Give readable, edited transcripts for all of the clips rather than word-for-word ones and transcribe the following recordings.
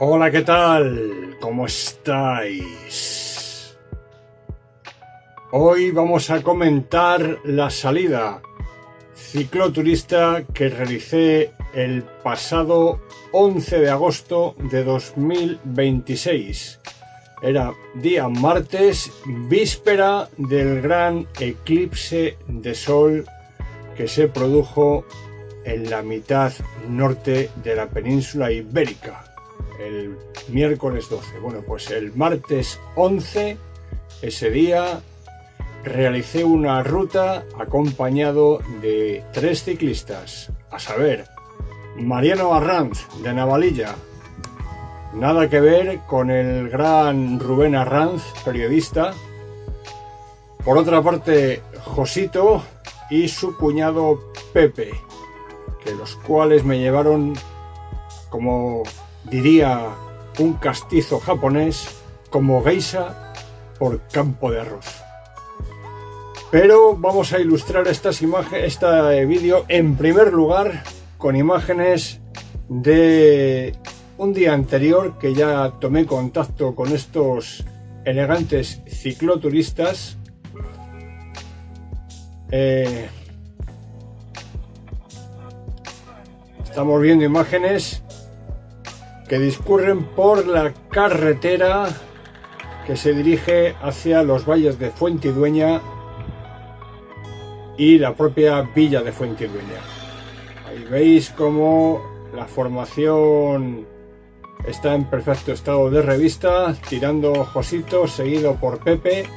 Hola, ¿qué tal? ¿Cómo estáis? Hoy vamos a comentar la salida cicloturista que realicé el pasado 11 de agosto de 2026. Era día martes, víspera del gran eclipse de sol que se produjo en la mitad norte de la península ibérica. El miércoles 12. Bueno, pues el martes 11, ese día, realicé una ruta acompañado de 3 ciclistas, a saber, Mariano Arranz, de Navalilla, nada que ver con el gran Rubén Arranz, periodista. Por otra parte, Josito y su cuñado Pepe, que los cuales me llevaron, como diría un castizo japonés, como geisha por campo de arroz. Pero vamos a ilustrar este vídeo en primer lugar con imágenes de un día anterior que ya tomé contacto con estos elegantes cicloturistas. Estamos viendo imágenes que discurren por la carretera que se dirige hacia los valles de Fuentidueña y la propia villa de Fuentidueña. Ahí veis cómo la formación está en perfecto estado de revista, tirando Josito, seguido por Pepe,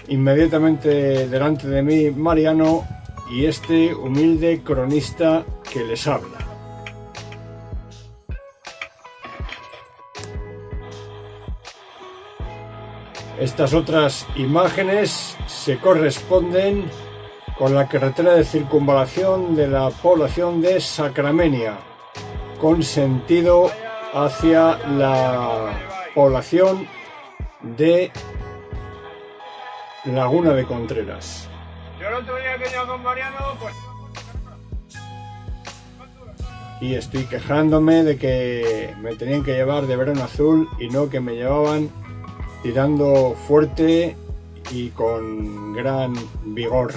inmediatamente delante de mí Mariano y este humilde cronista que les habla. Estas otras imágenes se corresponden con la carretera de circunvalación de la población de Sacramenia, con sentido hacia la población de Laguna de Contreras. Yo el otro día que iba con Mariano, pues... Y estoy quejándome de que me tenían que llevar de verano azul y no que me llevaban tirando fuerte y con gran vigor.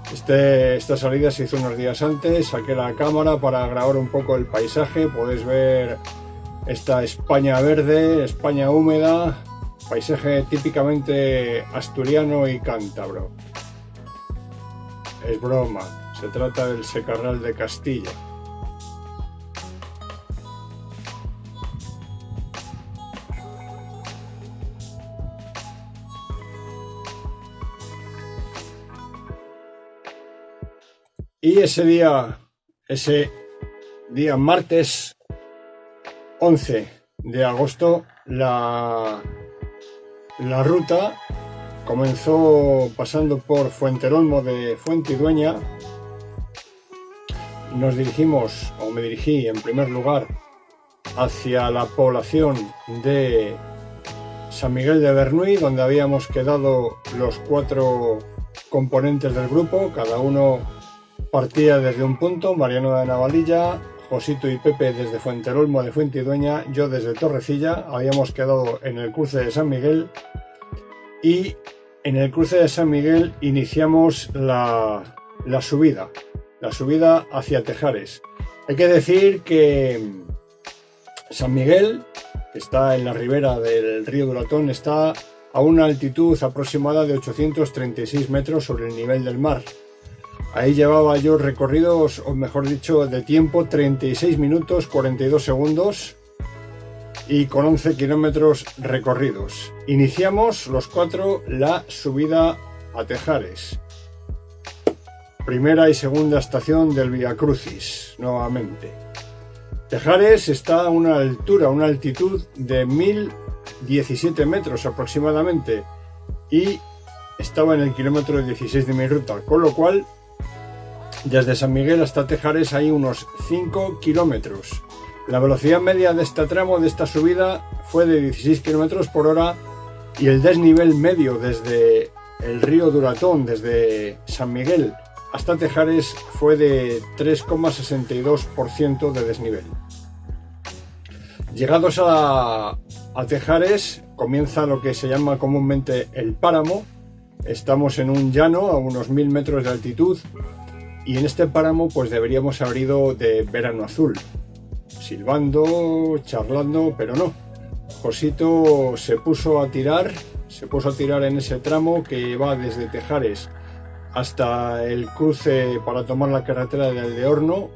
Esta salida se hizo unos días antes, saqué la cámara para grabar un poco el paisaje. Podéis ver esta España verde, España húmeda, paisaje típicamente asturiano y cántabro. Es broma, se trata del Secarral de Castilla. Y ese día martes 11 de agosto, la ruta comenzó pasando por Fuenterolmo de Fuentidueña. Nos dirigimos, o me dirigí en primer lugar, hacia la población de San Miguel de Bernuy, donde habíamos quedado los 4 componentes del grupo. Cada uno partía desde un punto: Mariano de Navalilla, Josito y Pepe desde Fuenterolmo de Fuentidueña, yo desde Torrecilla. Habíamos quedado en el cruce de San Miguel y en el cruce de San Miguel iniciamos la subida hacia Tejares. Hay que decir que San Miguel, que está en la ribera del río Duratón, está a una altitud aproximada de 836 metros sobre el nivel del mar. Ahí llevaba yo recorridos, o mejor dicho, de tiempo 36 minutos 42 segundos y con 11 kilómetros recorridos. Iniciamos los 4 la subida a Tejares. Primera y segunda estación del Via Crucis, nuevamente. Tejares está a una altitud de 1017 metros aproximadamente y estaba en el kilómetro 16 de mi ruta, con lo cual desde San Miguel hasta Tejares hay unos 5 kilómetros. La velocidad media de este tramo, de esta subida, fue de 16 kilómetros por hora y el desnivel medio desde el río Duratón, desde San Miguel hasta Tejares, fue de 3,62% de desnivel. Llegados a Tejares, comienza lo que se llama comúnmente el páramo. Estamos en un llano a unos 1000 metros de altitud y en este páramo pues deberíamos haber ido de verano azul, silbando, charlando, pero no. Josito se puso a tirar en ese tramo que va desde Tejares hasta el cruce para tomar la carretera de Aldeorno.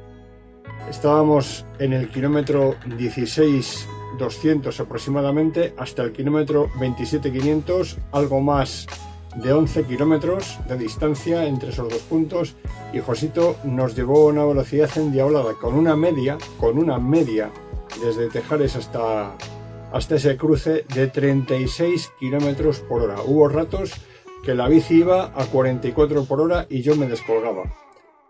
Estábamos en el kilómetro 16.200 aproximadamente hasta el kilómetro 27.500, algo más de 11 kilómetros de distancia entre esos dos puntos, y Josito nos llevó a una velocidad endiablada con una media desde Tejares hasta ese cruce de 36 kilómetros por hora. Hubo ratos que la bici iba a 44 por hora y yo me descolgaba.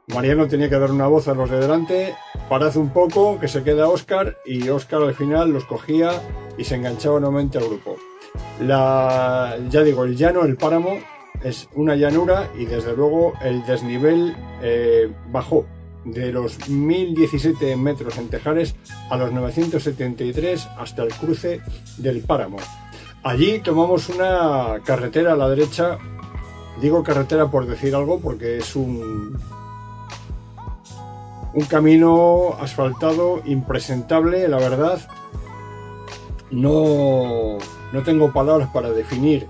Mariano tenía que dar una voz a los de delante: parad un poco, que se queda Óscar, y Óscar al final los cogía y se enganchaba nuevamente al grupo. Ya digo, el llano, el páramo, es una llanura y desde luego el desnivel bajó de los 1017 metros en Tejares a los 973 hasta el cruce del páramo. Allí tomamos una carretera a la derecha. Digo carretera por decir algo porque es un camino asfaltado impresentable, la verdad. No tengo palabras para definir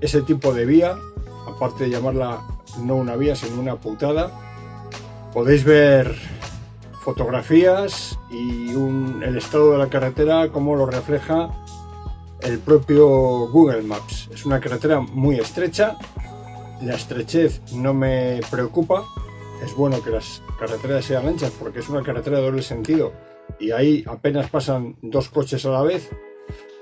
ese tipo de vía, aparte de llamarla no una vía sino una putada. Podéis ver fotografías y el estado de la carretera como lo refleja el propio Google Maps. Es una carretera muy estrecha. La estrechez no me preocupa. Es bueno que las carreteras sean anchas porque es una carretera de doble sentido y ahí apenas pasan dos coches a la vez,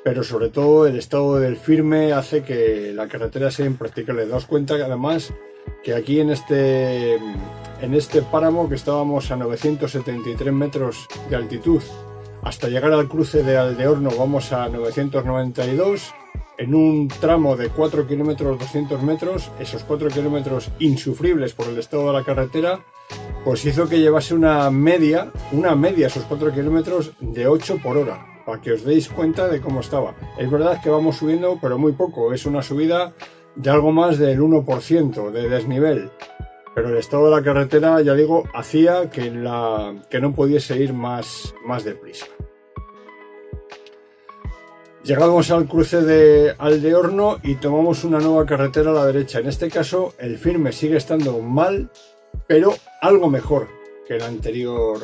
pero sobre todo el estado del firme hace que la carretera sea impracticable. Daos cuenta que además que aquí en este páramo, que estábamos a 973 metros de altitud, hasta llegar al cruce de Aldeorno vamos a 992, en un tramo de 4 kilómetros 200 metros, esos 4 kilómetros insufribles por el estado de la carretera, pues hizo que llevase una media esos 4 kilómetros de 8 por hora, para que os deis cuenta de cómo estaba. Es verdad que vamos subiendo, pero muy poco, es una subida de algo más del 1% de desnivel, pero el estado de la carretera, ya digo, hacía que no pudiese ir más deprisa. Llegamos al cruce de Aldeorno y tomamos una nueva carretera a la derecha. En este caso el firme sigue estando mal, pero algo mejor que el anterior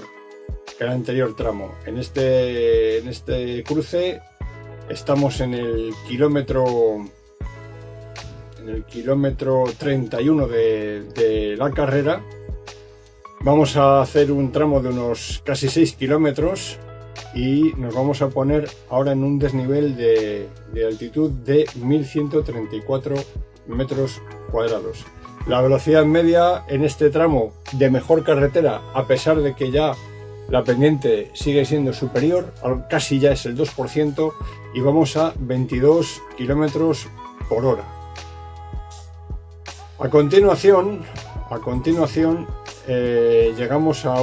tramo. En este cruce estamos en el kilómetro 31 de la carrera. Vamos a hacer un tramo de unos casi 6 kilómetros y nos vamos a poner ahora en un desnivel de altitud de 1134 metros cuadrados. La velocidad media en este tramo de mejor carretera, a pesar de que ya la pendiente sigue siendo superior, casi ya es el 2%, y vamos a 22 kilómetros por hora. A continuación llegamos a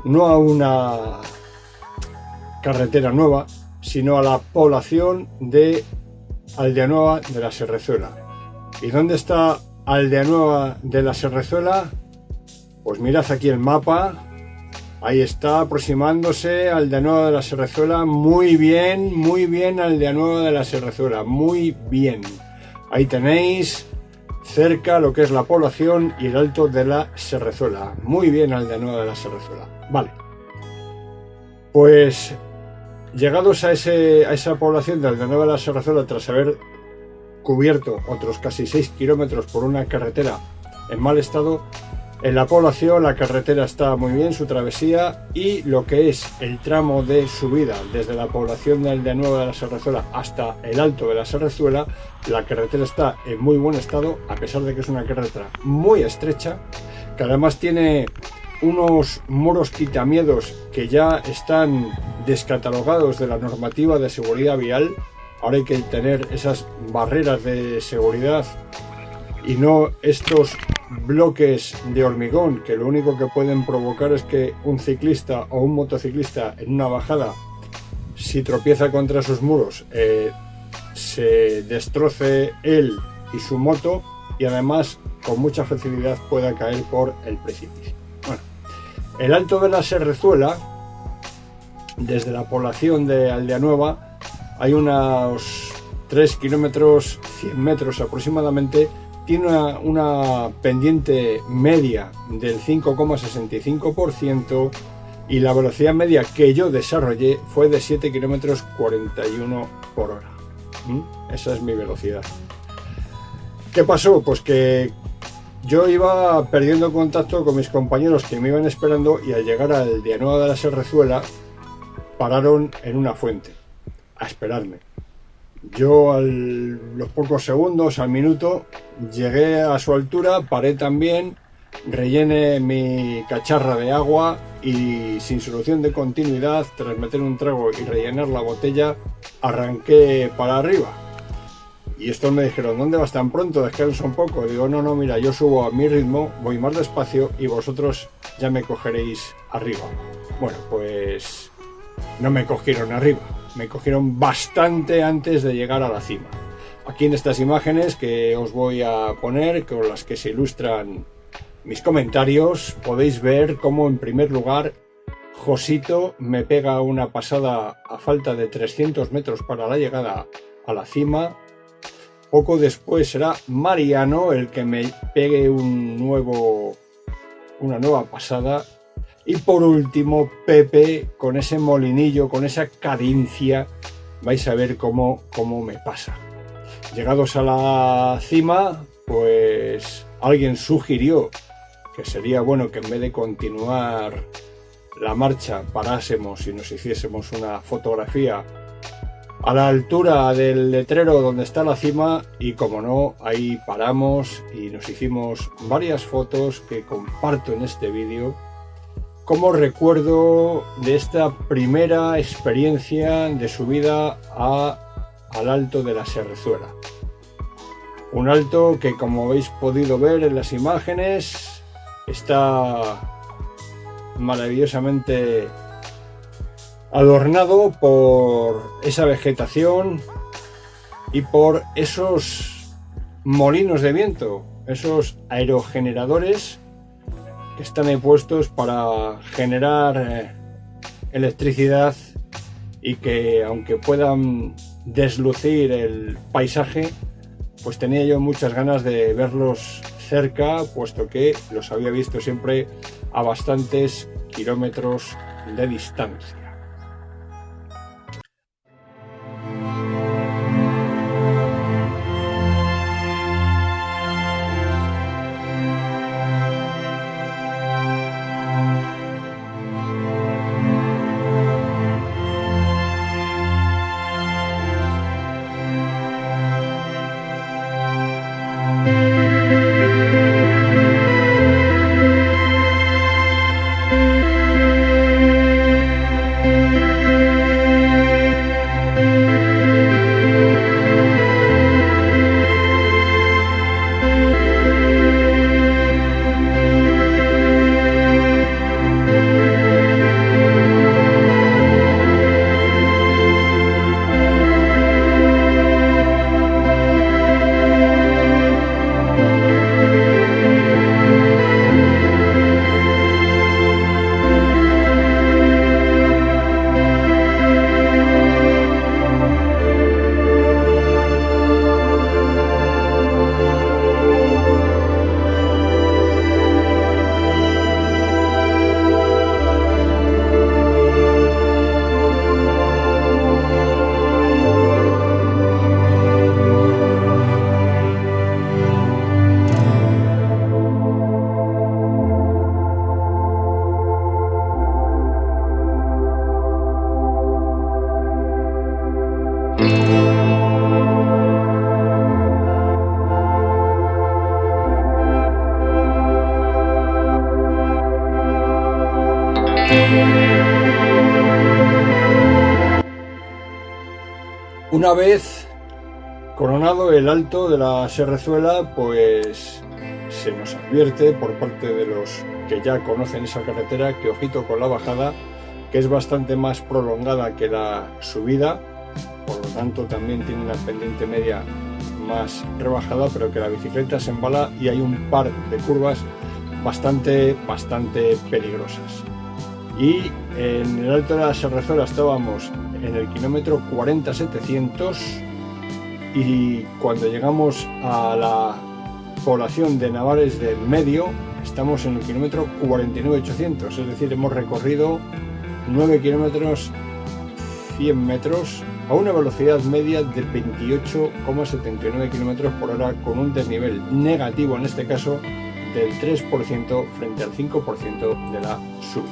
no a una carretera nueva, sino a la población de Aldeanueva de la Serrezuela. ¿Y dónde está Aldeanueva de la Serrezuela? Pues mirad aquí el mapa, ahí está aproximándose Aldeanueva de la Serrezuela. Muy bien Aldeanueva de la Serrezuela, muy bien. Ahí tenéis cerca lo que es la población y el alto de la Serrezuela. Muy bien Aldeanueva de la Serrezuela. Vale, pues llegados a esa población de Aldeanueva de la Serrezuela, tras haber cubierto otros casi 6 kilómetros por una carretera en mal estado, en la población la carretera está muy bien, su travesía, y lo que es el tramo de subida desde la población de Aldeanueva de la Serrezuela hasta el alto de la Serrezuela, la carretera está en muy buen estado, a pesar de que es una carretera muy estrecha, que además tiene unos muros quitamiedos que ya están descatalogados de la normativa de seguridad vial. Ahora hay que tener esas barreras de seguridad y no estos bloques de hormigón que lo único que pueden provocar es que un ciclista o un motociclista en una bajada, si tropieza contra esos muros, se destroce él y su moto, y además con mucha facilidad pueda caer por el precipicio. Bueno, el Alto de la Serrezuela, desde la población de Aldea Nueva, hay unos 3 kilómetros, 100 metros aproximadamente. Tiene una pendiente media del 5,65% y la velocidad media que yo desarrollé fue de 7 kilómetros 41 por hora. Esa es mi velocidad. ¿Qué pasó? Pues que yo iba perdiendo contacto con mis compañeros que me iban esperando, y al llegar al Aldea Nueva de la Serrezuela pararon en una fuente a esperarme. Yo a los pocos segundos, al minuto, llegué a su altura, paré también, rellené mi cacharra de agua y, sin solución de continuidad, tras meter un trago y rellenar la botella, arranqué para arriba. Y estos me dijeron: ¿dónde vas tan pronto? Descansa un poco. Digo: no, mira, yo subo a mi ritmo, voy más despacio y vosotros ya me cogeréis arriba. Bueno, pues no me cogieron arriba. Me cogieron bastante antes de llegar a la cima. Aquí en estas imágenes que os voy a poner, con las que se ilustran mis comentarios, podéis ver cómo, en primer lugar, Josito me pega una pasada a falta de 300 metros para la llegada a la cima. Poco después será Mariano el que me pegue una nueva pasada. Y por último, Pepe, con ese molinillo, con esa cadencia, vais a ver cómo me pasa. Llegados a la cima, pues alguien sugirió que sería bueno que, en vez de continuar la marcha, parásemos y nos hiciésemos una fotografía a la altura del letrero donde está la cima, y como no, ahí paramos y nos hicimos varias fotos que comparto en este vídeo como recuerdo de esta primera experiencia de subida al Alto de la Serrezuela. Un alto que, como habéis podido ver en las imágenes, está maravillosamente adornado por esa vegetación y por esos molinos de viento, esos aerogeneradores que están ahí puestos para generar electricidad, y que, aunque puedan deslucir el paisaje, pues tenía yo muchas ganas de verlos cerca, puesto que los había visto siempre a bastantes kilómetros de distancia. Una vez coronado el Alto de la Serrezuela, pues se nos advierte por parte de los que ya conocen esa carretera que ojito con la bajada, que es bastante más prolongada que la subida, por lo tanto también tiene una pendiente media más rebajada, pero que la bicicleta se embala y hay un par de curvas bastante peligrosas. Y en el Alto de la Serrezuela estábamos en el kilómetro 40-700 y cuando llegamos a la población de Navares del Medio estamos en el kilómetro 49-800, es decir, hemos recorrido 9 kilómetros 100 metros a una velocidad media de 28,79 km por hora, con un desnivel negativo en este caso del 3% frente al 5% de la subida.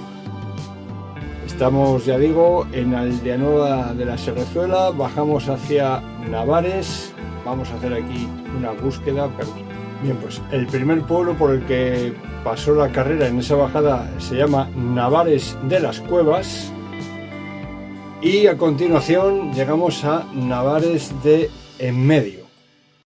Estamos, ya digo, en Aldeanueva de la Serrezuela, bajamos hacia Navares, vamos a hacer aquí una búsqueda. Bien, pues el primer pueblo por el que pasó la carrera en esa bajada se llama Navares de las Cuevas y a continuación llegamos a Navares de en Medio.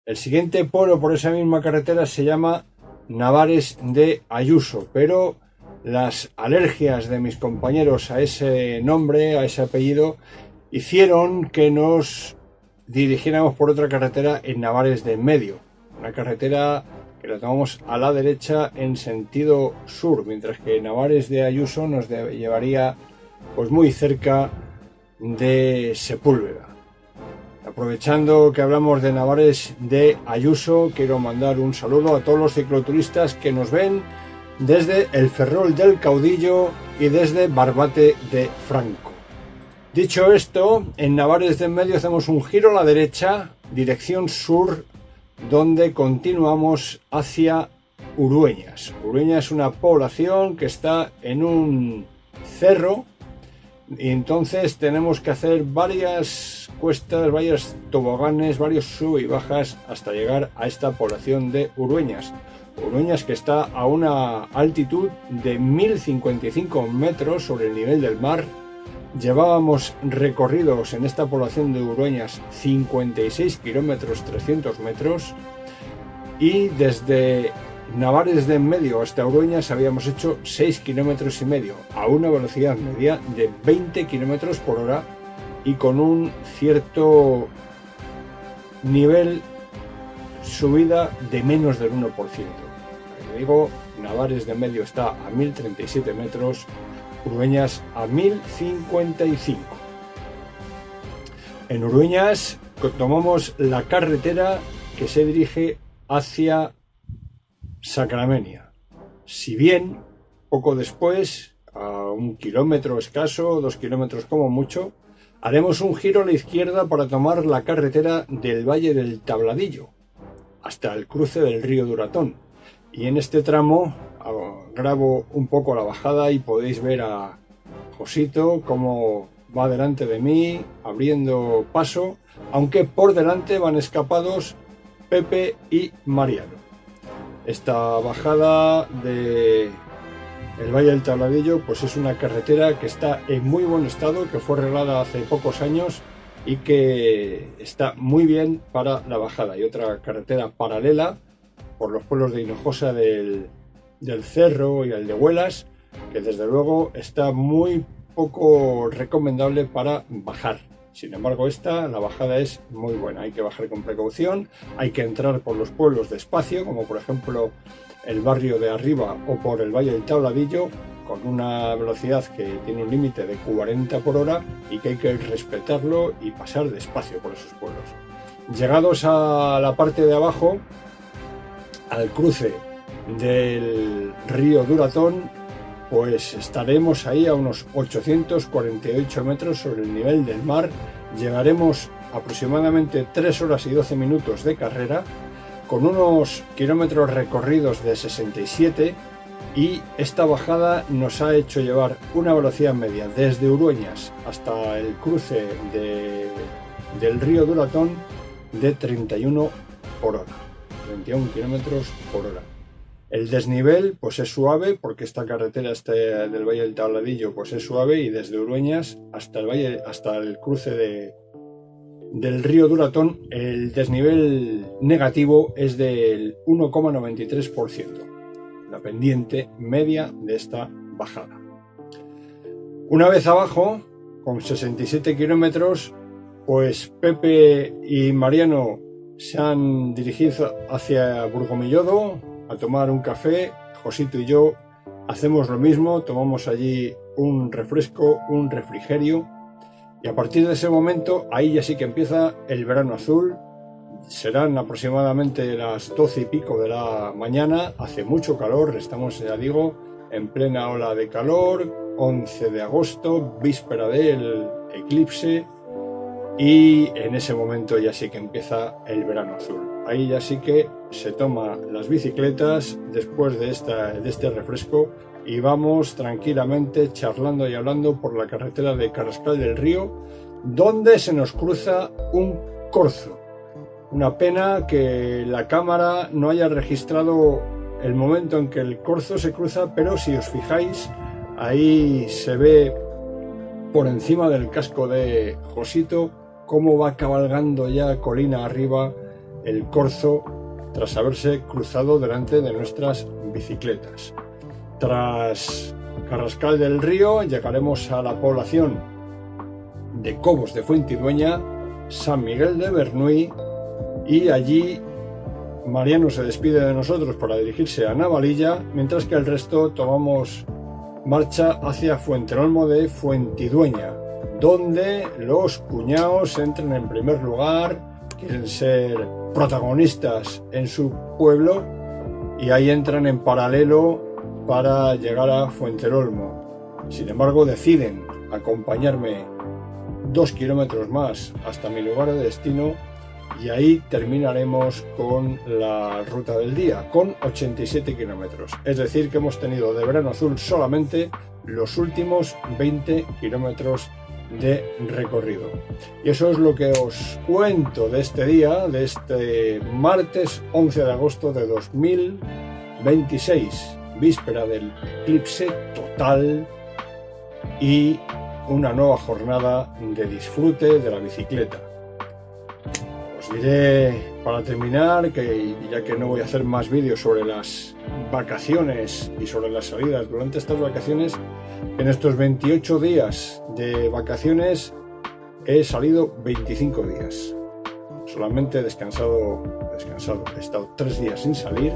El siguiente pueblo por esa misma carretera se llama Navares de Ayuso, pero las alergias de mis compañeros a ese nombre, a ese apellido, hicieron que nos dirigiéramos por otra carretera en Navares de Medio, una carretera que la tomamos a la derecha en sentido sur, mientras que Navares de Ayuso nos llevaría pues muy cerca de Sepúlveda. Aprovechando que hablamos de Navares de Ayuso, quiero mandar un saludo a todos los cicloturistas que nos ven desde el Ferrol del Caudillo y desde Barbate de Franco. Dicho esto, en Navares de en Medio hacemos un giro a la derecha, dirección sur, donde continuamos hacia Urueñas. Urueñas es una población que está en un cerro y entonces tenemos que hacer varias cuestas, varios toboganes, varios sub y bajas hasta llegar a esta población de Urueñas. Urueñas que está a una altitud de 1055 metros sobre el nivel del mar. Llevábamos recorridos en esta población de Urueñas 56 kilómetros 300 metros y desde Navares de en Medio hasta Urueñas habíamos hecho 6 kilómetros y medio a una velocidad media de 20 kilómetros por hora y con un cierto nivel subida de menos del 1%. Como digo, Navares de en Medio está a 1037 metros, Urueñas a 1055. En Urueñas tomamos la carretera que se dirige hacia Sacramenia. Si bien poco después, a 1 kilómetro escaso, 2 kilómetros como mucho, haremos un giro a la izquierda para tomar la carretera del Valle del Tabladillo hasta el cruce del río Duratón. Y en este tramo grabo un poco la bajada y podéis ver a Josito cómo va delante de mí abriendo paso, aunque por delante van escapados Pepe y Mariano. Esta bajada de el Valle del Tabladillo pues es una carretera que está en muy buen estado, que fue arreglada hace pocos años y que está muy bien para la bajada. Y otra carretera paralela por los pueblos de Hinojosa del Cerro y Aldehuelas, que desde luego está muy poco recomendable para bajar. Sin embargo, la bajada es muy buena. Hay que bajar con precaución, hay que entrar por los pueblos despacio, como por ejemplo el barrio de Arriba o por el Valle del Tabladillo, con una velocidad que tiene un límite de 40 por hora y que hay que respetarlo y pasar despacio por esos pueblos. Llegados a la parte de abajo, al cruce del río Duratón, pues estaremos ahí a unos 848 metros sobre el nivel del mar. Llevaremos aproximadamente 3 horas y 12 minutos de carrera, con unos kilómetros recorridos de 67, y esta bajada nos ha hecho llevar una velocidad media desde Urueñas hasta el cruce del río Duratón de 31 por hora, 31 kilómetros por hora. El desnivel pues es suave, porque esta carretera del Valle del Tabladillo pues es suave, y desde Urueñas hasta el cruce del río Duratón, el desnivel negativo es del 1,93%, la pendiente media de esta bajada. Una vez abajo, con 67 kilómetros, pues Pepe y Mariano se han dirigido hacia Burgomillodo a tomar un café. Josito y yo hacemos lo mismo, tomamos allí un refresco, un refrigerio, y a partir de ese momento ahí ya sí que empieza el verano azul. Serán aproximadamente las 12 y pico de la mañana, hace mucho calor, estamos, ya digo, en plena ola de calor, 11 de agosto, víspera del eclipse, y en ese momento ya sí que empieza el verano azul. Ahí ya sí que se toma las bicicletas después de este refresco y vamos tranquilamente charlando y hablando por la carretera de Carrascal del Río, donde se nos cruza un corzo. Una pena que la cámara no haya registrado el momento en que el corzo se cruza, pero si os fijáis, ahí se ve por encima del casco de Josito cómo va cabalgando ya colina arriba el corzo tras haberse cruzado delante de nuestras bicicletas. Tras Carrascal del Río llegaremos a la población de Cobos de Fuentidueña, San Miguel de Bernuy, y allí Mariano se despide de nosotros para dirigirse a Navalilla, mientras que el resto tomamos marcha hacia Fuentelolmo de Fuentidueña, donde los cuñados entran en primer lugar, quieren ser protagonistas en su pueblo y ahí entran en paralelo para llegar a Fuentelolmo. Sin embargo, deciden acompañarme 2 kilómetros más hasta mi lugar de destino y ahí terminaremos con la ruta del día, con 87 kilómetros. Es decir, que hemos tenido de verano azul solamente los últimos 20 kilómetros de recorrido. Y eso es lo que os cuento de este día, de este martes 11 de agosto de 2026, víspera del eclipse total y una nueva jornada de disfrute de la bicicleta. Os diré para terminar que, ya que no voy a hacer más vídeos sobre las vacaciones y sobre las salidas durante estas vacaciones, en estos 28 días de vacaciones he salido 25 días. Solamente he descansado, he estado 3 días sin salir,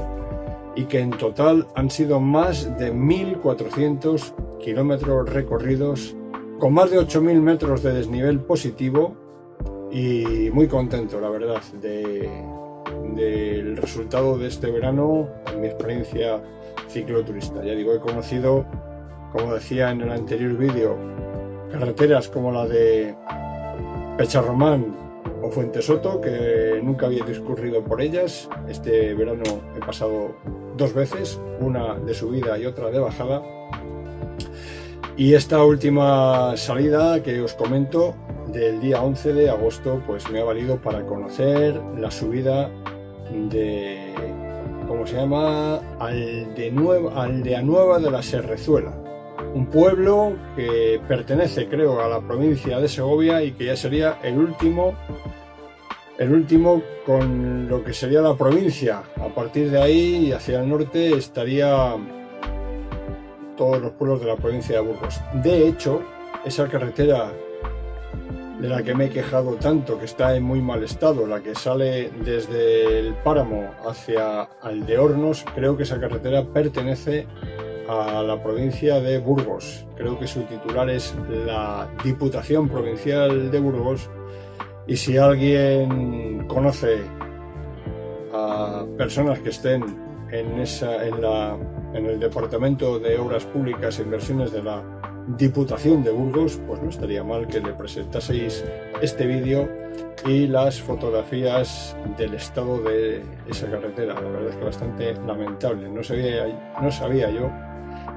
y que en total han sido más de 1.400 kilómetros recorridos, con más de 8.000 metros de desnivel positivo, y muy contento, la verdad, del resultado de este verano en mi experiencia cicloturista. Ya digo, he conocido, como decía en el anterior vídeo, carreteras como la de Pecharromán o Fuentesoto, que nunca había discurrido por ellas. Este verano he pasado 2 veces, una de subida y otra de bajada. Y esta última salida que os comento, del día 11 de agosto, pues me ha valido para conocer la subida de, ¿cómo se llama?, Aldea Nueva de la Serrezuela, un pueblo que pertenece, creo, a la provincia de Segovia y que ya sería el último con lo que sería la provincia. A partir de ahí y hacia el norte estaría todos los pueblos de la provincia de Burgos. De hecho, esa carretera de la que me he quejado tanto, que está en muy mal estado, la que sale desde el Páramo hacia Aldeornos, creo que esa carretera pertenece a la provincia de Burgos. Creo que su titular es la Diputación Provincial de Burgos, y si alguien conoce a personas que estén en el Departamento de Obras Públicas e Inversiones de la Diputación de Burgos, pues no estaría mal que le presentaseis este vídeo y las fotografías del estado de esa carretera. La verdad es que bastante lamentable. No sabía yo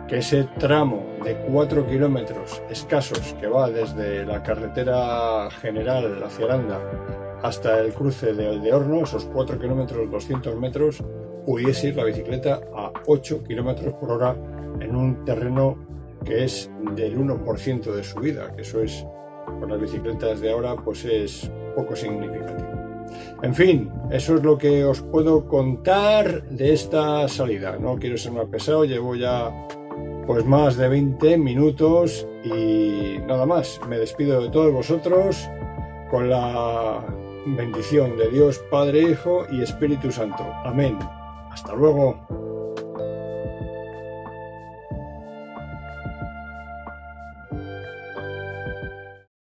que ese tramo de 4 kilómetros escasos que va desde la carretera general hacia Aranda hasta el cruce de Aldeorno, esos 4 kilómetros 200 metros, pudiese ir la bicicleta a 8 kilómetros por hora en un terreno que es del 1% de subida, que eso es, con las bicicletas de ahora, pues es poco significativo. En fin, eso es lo que os puedo contar de esta salida. No quiero ser más pesado, llevo ya pues más de 20 minutos y nada más. Me despido de todos vosotros con la bendición de Dios, Padre, Hijo y Espíritu Santo. Amén. Hasta luego.